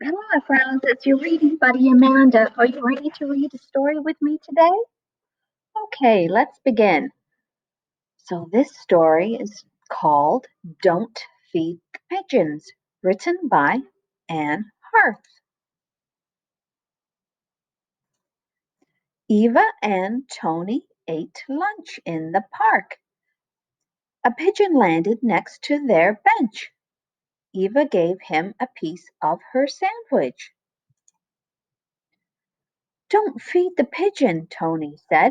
Hello, AFRAAZ. It's your reading buddy, Amanda. Are you ready to read a story with me today? Okay, let's begin. So this story is called Don't Feed the Pigeons, written by Anne Harth. Eva and Tony ate lunch in the park. A pigeon landed next to their bench. Eva gave him a piece of her sandwich. Don't feed the pigeon, Tony said.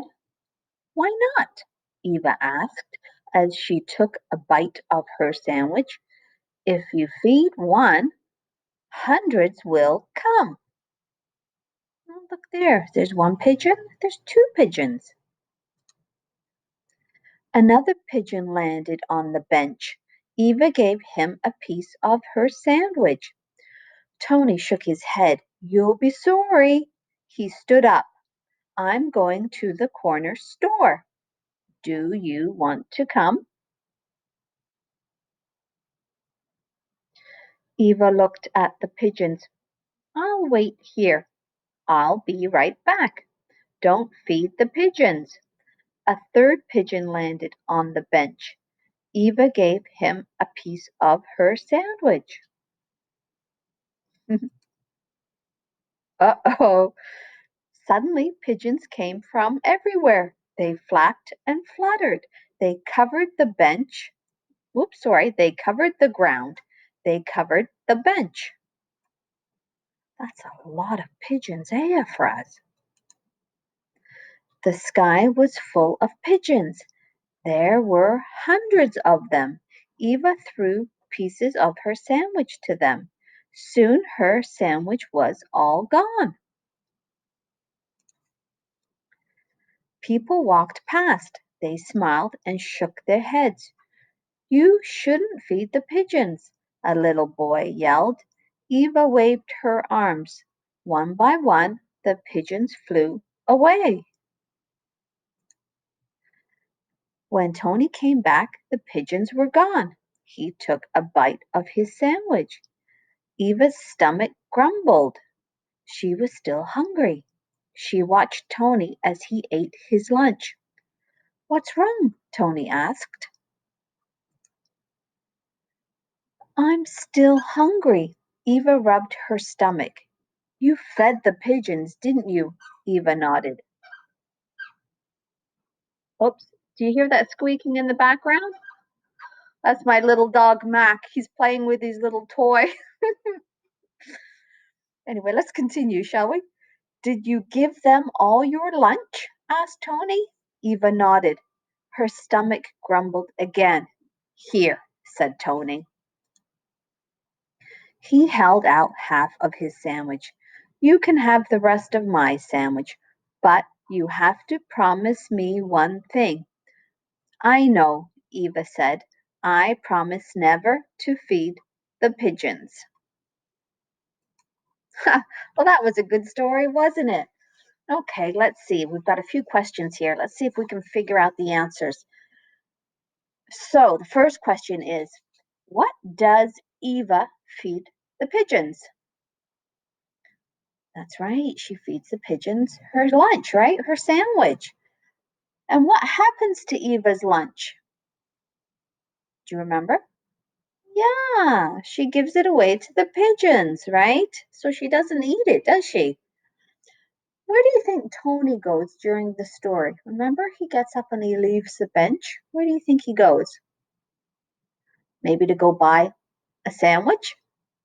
Why not? Eva asked as she took a bite of her sandwich. If you feed one, hundreds will come. Oh, look there. There's one pigeon. There's two pigeons. Another pigeon landed on the bench. Eva gave him a piece of her sandwich. Tony shook his head. You'll be sorry. He stood up. I'm going to the corner store. Do you want to come? Eva looked at the pigeons. I'll wait here. I'll be right back. Don't feed the pigeons. A third pigeon landed on the bench. Eva gave him a piece of her sandwich. Uh-oh. Suddenly, pigeons came from everywhere. They flapped and fluttered. They covered the bench. They covered the ground. They covered the bench. That's a lot of pigeons, AFRAAZ. The sky was full of pigeons. There were hundreds of them. Eva threw pieces of her sandwich to them. Soon her sandwich was all gone. People walked past. They smiled and shook their heads. You shouldn't feed the pigeons, a little boy yelled. Eva waved her arms. One by one, the pigeons flew away. When Tony came back, the pigeons were gone. He took a bite of his sandwich. Eva's stomach grumbled. She was still hungry. She watched Tony as he ate his lunch. What's wrong? Tony asked. I'm still hungry. Eva rubbed her stomach. You fed the pigeons, didn't you? Eva nodded. Oops, do you hear that squeaking in the background? That's my little dog Mac. He's playing with his little toy. Anyway, let's continue, shall we? Did you give them all your lunch? Asked Tony. Eva nodded. Her stomach grumbled again. Here, said Tony. He held out half of his sandwich. You can have the rest of my sandwich, but you have to promise me one thing. I know, Eva said. I promise never to feed the pigeons. Well, that was a good story, wasn't it? Okay, let's see. We've got a few questions here. Let's see if we can figure out the answers. So the first question is, what does Eva feed the pigeons? That's right. She feeds the pigeons her lunch, right? Her sandwich. And what happens to Eva's lunch? Do you remember? Yeah, she gives it away to the pigeons, right? So she doesn't eat it, does she? Where do you think Tony goes during the story? Remember, he gets up and he leaves the bench. Where do you think he goes? Maybe to go buy a sandwich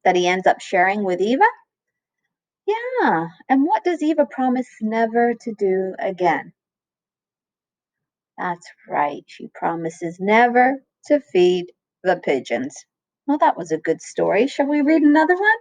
that he ends up sharing with Eva? Yeah, and what does Eva promise never to do again? That's right, she promises never to feed the pigeons. Well, that was a good story. Shall we read another one?